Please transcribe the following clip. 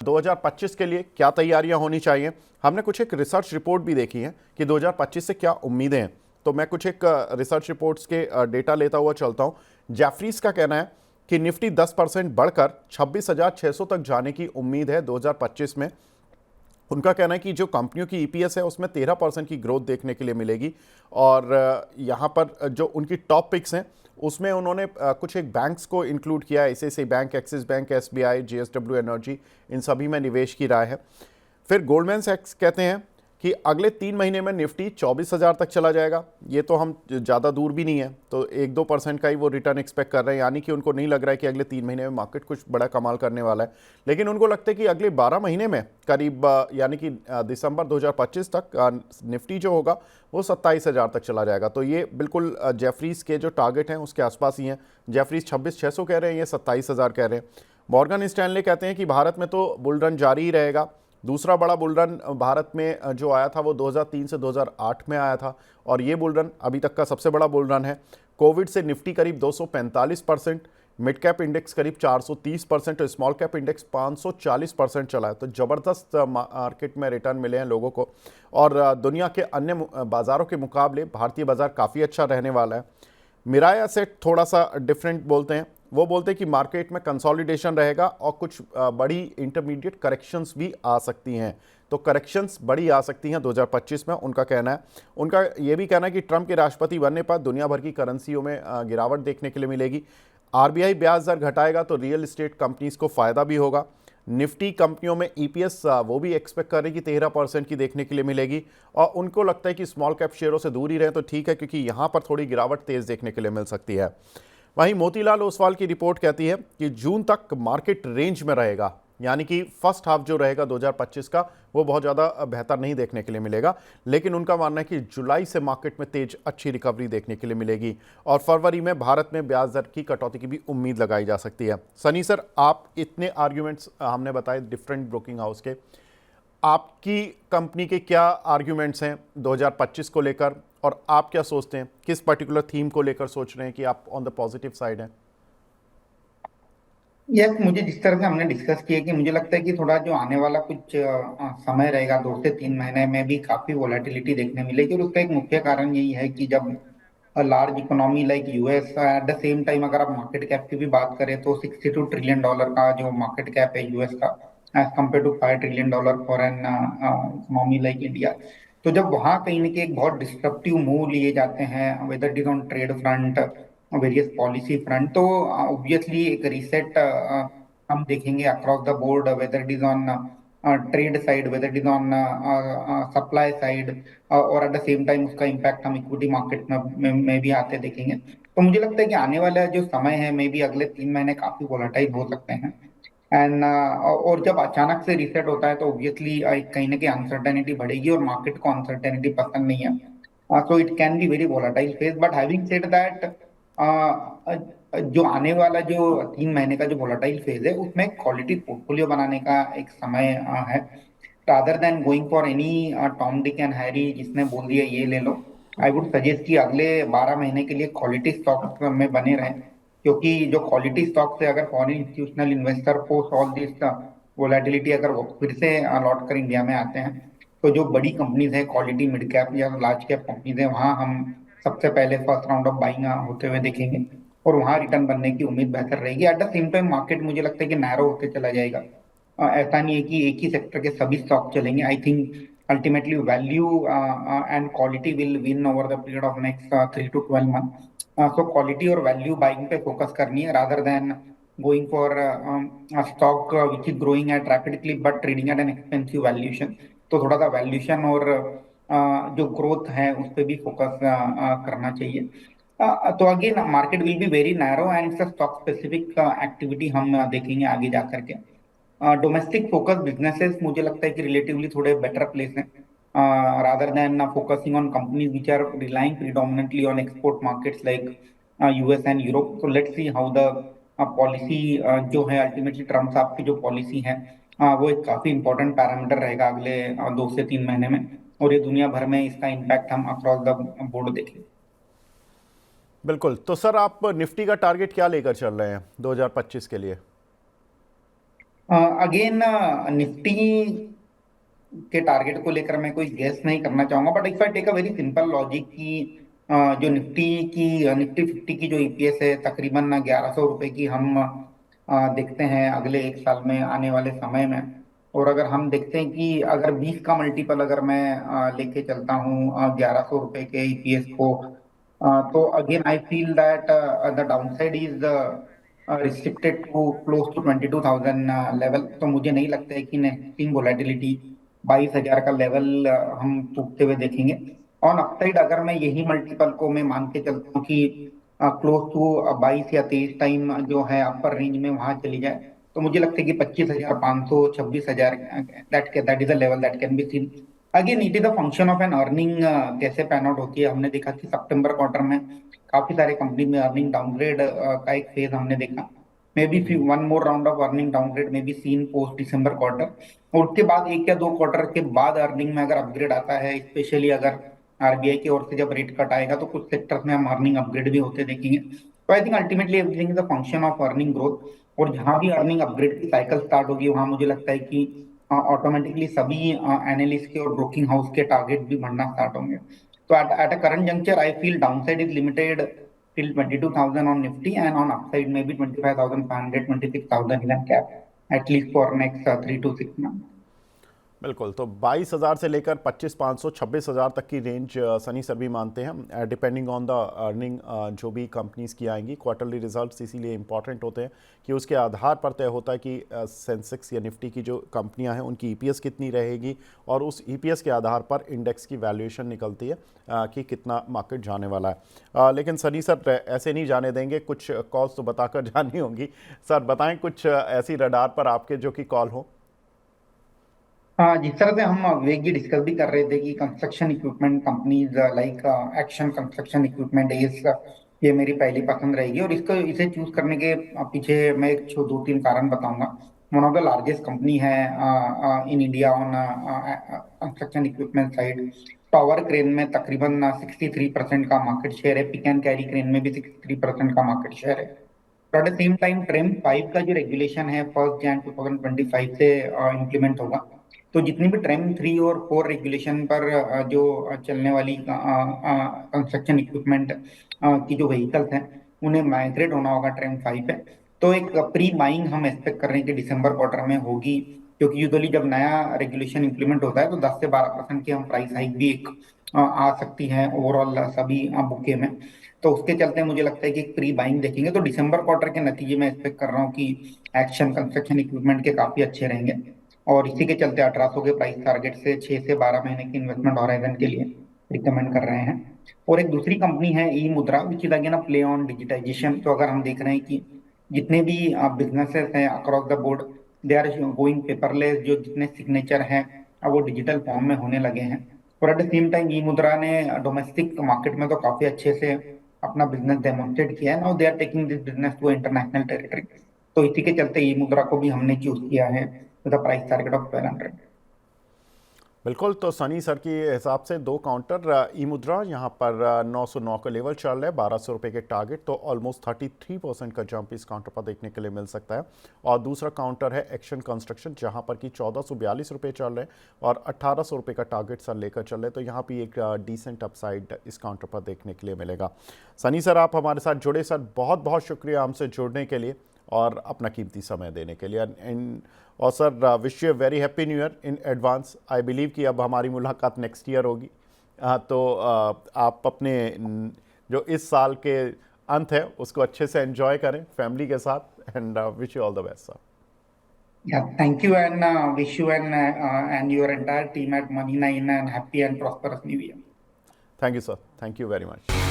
2025 के लिए क्या तैयारियां होनी चाहिए। हमने कुछ एक रिसर्च रिपोर्ट भी देखी है कि 2025 से क्या उम्मीदें हैं। तो मैं कुछ एक रिसर्च रिपोर्ट्स के डेटा लेता हुआ चलता हूं। जेफरीज का कहना है कि निफ्टी 10% बढ़कर 26,600 तक जाने की उम्मीद है 2025 में। उनका कहना है कि जो कंपनियों की ईपीएस है उसमें 13% की ग्रोथ देखने के लिए मिलेगी। और यहाँ पर जो उनकी टॉप पिक्स हैं उसमें उन्होंने कुछ एक बैंक्स को इंक्लूड किया है। ऐसे bank, Axis bank, SBI, JSW energy, इन सभी में निवेश की राय है। फिर गोल्डमैन सैक्स कहते हैं कि अगले 3 महीने में निफ्टी 24,000 तक चला जाएगा। ये तो हम ज़्यादा दूर भी नहीं है, तो 1-2% का ही वो रिटर्न एक्सपेक्ट कर रहे हैं, यानी कि उनको नहीं लग रहा है कि अगले 3 महीने में मार्केट कुछ बड़ा कमाल करने वाला है। लेकिन उनको लगता है कि अगले 12 महीने में करीब यानी कि दिसंबर 2025 तक निफ्टी जो होगा वो 27,000 तक चला जाएगा। तो ये बिल्कुल जेफरीज के जो टारगेट हैं उसके आसपास ही हैं। जेफरीज 26,600 कह रहे हैं, ये 27,000 कह रहे हैं। मॉर्गन स्टैनले कहते हैं कि भारत में तो बुल रन जारी ही रहेगा। दूसरा बड़ा बुल रन भारत में जो आया था वो 2003 से 2008 में आया था, और ये बुल रन अभी तक का सबसे बड़ा बुल रन है। कोविड से निफ्टी करीब 245%, मिड कैप इंडेक्स करीब 430% और स्मॉल कैप इंडेक्स 540% चला है। तो ज़बरदस्त मार्केट में रिटर्न मिले हैं लोगों को, और दुनिया के अन्य बाज़ारों के मुकाबले भारतीय बाज़ार काफ़ी अच्छा रहने वाला है। मिराय एसेट थोड़ा सा डिफरेंट बोलते हैं। वो बोलते हैं कि मार्केट में कंसोलिडेशन रहेगा और कुछ बड़ी इंटरमीडिएट करेक्शंस भी आ सकती हैं। तो करेक्शंस बड़ी आ सकती हैं 2025 में, उनका कहना है। उनका ये भी कहना है कि ट्रंप के राष्ट्रपति बनने पर दुनिया भर की करेंसियों में गिरावट देखने के लिए मिलेगी। आरबीआई ब्याज दर घटाएगा तो रियल इस्टेट कंपनीज को फ़ायदा भी होगा। निफ्टी कंपनियों में ईपीएस वो भी एक्सपेक्ट कर रही कि 13% की देखने के लिए मिलेगी, और उनको लगता है कि स्मॉल कैप शेयरों से दूर ही रहें तो ठीक है, क्योंकि यहाँ पर थोड़ी गिरावट तेज़ देखने के लिए मिल सकती है। वहीं मोतीलाल ओसवाल की रिपोर्ट कहती है कि जून तक मार्केट रेंज में रहेगा, यानी कि फर्स्ट हाफ जो रहेगा 2025 का वो बहुत ज़्यादा बेहतर नहीं देखने के लिए मिलेगा। लेकिन उनका मानना है कि जुलाई से मार्केट में तेज अच्छी रिकवरी देखने के लिए मिलेगी, और फरवरी में भारत में ब्याज दर की कटौती की भी उम्मीद लगाई जा सकती है। सनी सर, आप इतने आर्ग्यूमेंट्स हमने बताए डिफरेंट ब्रोकिंग हाउस के, आपकी कंपनी के क्या आर्ग्यूमेंट्स हैं 2025 को लेकर, और आप क्या सोचते हैं, किस पर्टिकुलर थीम को लेकर सोच रहे हैं कि आप ऑन द पॉजिटिव साइड हैं? यस, मुझे जिस तरह से हमने डिस्कस किया कि मुझे लगता है कि थोड़ा जो आने वाला कुछ समय रहेगा, 2 से 3 महीने में भी काफी वोलेटिलिटी देखने मिलेगी। और उसका एक मुख्य कारण यही है कि जब large economy like US, eight the same time अगर आप मार्केट कैप की भी बात करें तो $62 ट्रिलियन का जो मार्केट कैप है यूएस का, as compare to $5 trillion for an economy like India. तो जब वहां कहीं ना कहीं एक बहुत डिस्ट्रप्टिव मूव लिए जाते हैं, whether it is on trade front, various policy front, तो ऑब्वियसली एक रीसेट हम देखेंगे across the board, whether it is on trade side, whether it is on supply side, और एट द सेम टाइम उसका impact हम equity market में भी आते देखेंगे। तो मुझे लगता है कि आने वाला जो समय है, मे बी अगले 3 महीने काफी वोलेटाइल हो सकते हैं। एंड और जब अचानक से रीसेट होता है तो ऑब्वियसली कहीं ना कहीं अनसर्टेनिटी बढ़ेगी, और मार्केट को अनसर्टेनिटी पसंद नहीं है। So it can be very volatile phase, but having said that, जो आने वाला जो 3 महीने का जो वोलाटाइल फेज है उसमें क्वालिटी पोर्टफोलियो बनाने का एक समय है। Rather than going for any Tom Dick and Harry जिसने बोल दिया ये ले लो, आई वुड सजेस्ट कि अगले 12 महीने के लिए क्वालिटी स्टॉक में बने रहें। क्योंकि जो क्वालिटी स्टॉक से अगर foreign institutional investor post all this volatility अगर वो फिर से लौट कर इंडिया में आते हैं, तो जो बड़ी कंपनीज है, क्वालिटी मिड कैप या लार्ज कैप कंपनीज है, वहां हम सबसे पहले फर्स्ट राउंड ऑफ बाइंग होते हुए देखेंगे, और वहां रिटर्न बनने की उम्मीद बेहतर रहेगी। Eight the same time market मुझे लगता है कि नैरो होते चला जाएगा। ऐसा नहीं है कि एक ही सेक्टर के सभी स्टॉक चलेंगे। I think ultimately value and quality will win over the period of next 3 to 12 month. So quality और वैल्यू बाइंग पे फोकस करनी है, rather than going for stock which is growing at rapidly but trading at an expensive valuation. तो थोड़ा सा valuation और जो growth है उस पर भी फोकस करना चाहिए। तो again market will be very narrow and it's stock specific activity हम देखेंगे आगे जा करके। डोमेस्टिक फोकस बिजनेसेस मुझे लगता है कि रिलेटिवली थोड़े बेटर प्लेस हैं, rather than focusing on companies which are relying predominantly on export markets like US and Europe. तो let's see how the policy जो है, अल्टीमेटली ट्रम्प साहब की जो पॉलिसी है, वो एक काफी इंपॉर्टेंट पैरामीटर रहेगा अगले 2 से 3 महीने में, और ये दुनिया भर में इसका इम्पैक्ट हम अक्रॉस द बोर्ड देखें। बिल्कुल। तो सर, आप निफ्टी का टारगेट क्या लेकर चल रहे हैं 2025 के लिए? अगेन निफ्टी के टारगेट को लेकर मैं कोई गेस नहीं करना चाहूंगा, but if I take a very simple logic की जो निफ्टी 50 की जो ईपीएस है तकरीबन 1100 रुपए की हम देखते हैं अगले एक साल में आने वाले समय में। और अगर हम देखते हैं कि अगर 20 का मल्टीपल अगर मैं लेके चलता हूँ 1100 रुपए के ईपीएस को, तो again I feel that the downside is restricted to close to 22,000 level. तो मुझे नहीं लगता है कि नेक्स्ट वोलेटिलिटी 22,000 का लेवल हम टूटते हुए देखेंगे। ऑन अपसाइड अगर मैं यही मल्टीपल को मैं मान के चलता हूँ कि क्लोज टू 22 या 23 टाइम जो है अपर रेंज में वहां चली जाए, तो मुझे लगता है कि 25,500 26,000 that is a level that can be seen. Again it is a function of an earning कैसे पैन आउट होती है। हमने देखा कि सितंबर क्वार्टर में काफी सारे कंपनी में अर्निंग डाउनग्रेड का एक फेज हमने देखा। May be one more round of earning downgrade में be seen post December quarter, और उसके बाद एक या दो क्वार्टर के बाद अर्निंग में अगर अपग्रेड आता है, स्पेशली अगर आरबीआई की ओर से जब रेट कट आएगा, तो कुछ सेक्टर्स में हम अर्निंग अपग्रेड भी होते देखेंगे। तो I think ultimately everything is a function of earning growth, और जहां भी अर्निंग अपग्रेड की साइकिल स्टार्ट होगी वहां मुझे लगता है कि ऑटोमेटिकली सभी एनालिस्ट के और ब्रोकिंग हाउस के टारगेट भी बढ़ना स्टार्ट होंगे। तो at a current juncture, I feel downside is limited till 22,000 on Nifty, and on upside maybe 25,500, 26,000 is a cap, at least for next 3 to 6 months. बिल्कुल। तो 22,000 से लेकर 25,500 26,000 तक की रेंज सनी सर भी मानते हैं, डिपेंडिंग ऑन द अर्निंग जो भी कंपनीज की आएंगी। क्वार्टरली रिजल्ट्स इसीलिए इंपॉर्टेंट होते हैं कि उसके आधार पर तय होता है कि सेंसेक्स या निफ्टी की जो कंपनियां हैं उनकी ईपीएस कितनी रहेगी, और उस ईपीएस के आधार पर इंडेक्स की वैल्यूएशन निकलती है कि कितना मार्केट जाने वाला है। लेकिन सनी सर ऐसे नहीं जाने देंगे, कुछ कॉल्स तो बताकर जानी होंगी। सर बताएं कुछ ऐसी रडार पर आपके जो कि कॉल हो। हाँ, जिस तरह से हम विवेक जी डिस्कस भी कर रहे थे कि construction equipment companies like action construction equipment इस ये मेरी पहली पसंद रहेगी, और इसको इसे चूज करने के पीछे मैं एक दो तीन कारण बताऊंगा। One of the largest company है in India on construction equipment side. Tower crane में तकरीबन 63% का मार्केट शेयर है, पिक एंड कैरी क्रेन में भी 63% का मार्केट शेयर है। At the same time TREM 5 का जो रेगुलेशन है 1 जनवरी 2025 से इम्प्लीमेंट होगा। तो जितनी भी ट्रेम 3 और 4 रेगुलेशन पर जो चलने वाली कंस्ट्रक्शन इक्विपमेंट की जो व्हीकल्स हैं उन्हें माइग्रेट होना होगा ट्रेम 5 पे। तो एक प्री बाइंग हम एक्सपेक्ट कर रहे हैं कि दिसंबर क्वार्टर में होगी, क्योंकि यूजुअली जब नया रेगुलेशन इंप्लीमेंट होता है तो 10 से 12% की हम प्राइस हाइक भी एक आ सकती है ओवरऑल सभी बुके में। तो उसके चलते मुझे लगता है कि प्री बाइंग देखेंगे तो दिसंबर क्वार्टर के नतीजे में एक्सपेक्ट कर रहा हूँ कि एक्शन कंस्ट्रक्शन इक्विपमेंट के काफी अच्छे रहेंगे, और इसी के चलते 1800 के प्राइस टारगेट से 6 से 12 महीने की इन्वेस्टमेंट हॉराइजन के लिए रिकमेंड कर रहे हैं। और एक दूसरी कंपनी है eMudhra, which is again a play on digitisation. तो अगर हम देख रहे हैं कि जितने भी बिजनेसेस हैं across the board, they are going paperless, जो जितने सिग्नेचर हैं अब वो डिजिटल फॉर्म में होने लगे हैं। और एट द सेम टाइम ई मुद्रा ने डोमेस्टिक मार्केट में तो काफी अच्छे से अपना बिजनेस डेमोन्स्ट्रेट किया है। Now they are taking this business to international territory. तो इसी के चलते ई मुद्रा को भी हमने चूज किया है with a price target of 1200। बिल्कुल। तो सनी सर के हिसाब से दो काउंटर ई मुद्रा यहाँ पर 909 का लेवल चल रहा है, 1,200 रुपये के टारगेट, तो ऑलमोस्ट 33% का जंप इस काउंटर पर देखने के लिए मिल सकता है। और दूसरा काउंटर है एक्शन कंस्ट्रक्शन, जहाँ पर कि 1,442 रुपये चल रहे हैं और 1,800 रुपये का टारगेट सर लेकर चल रहे हैं। तो यहाँ भी एक डिसेंट अपसाइड इस काउंटर पर देखने के लिए मिलेगा। सनी सर आप हमारे साथ जुड़े, सर बहुत बहुत शुक्रिया हमसे जुड़ने के लिए और अपना कीमती समय देने के लिए। और sir wish you very happy new year in advance. I believe कि अब हमारी मुलाकात नेक्स्ट ईयर होगी, तो आप अपने जो इस साल के अंत है उसको अच्छे से एंजॉय करें फैमिली के साथ, and wish you all the best sir. Yeah, thank you, and wish you and your entire team at Money9 and happy and prosperous new year. Thank you sir, thank you very much.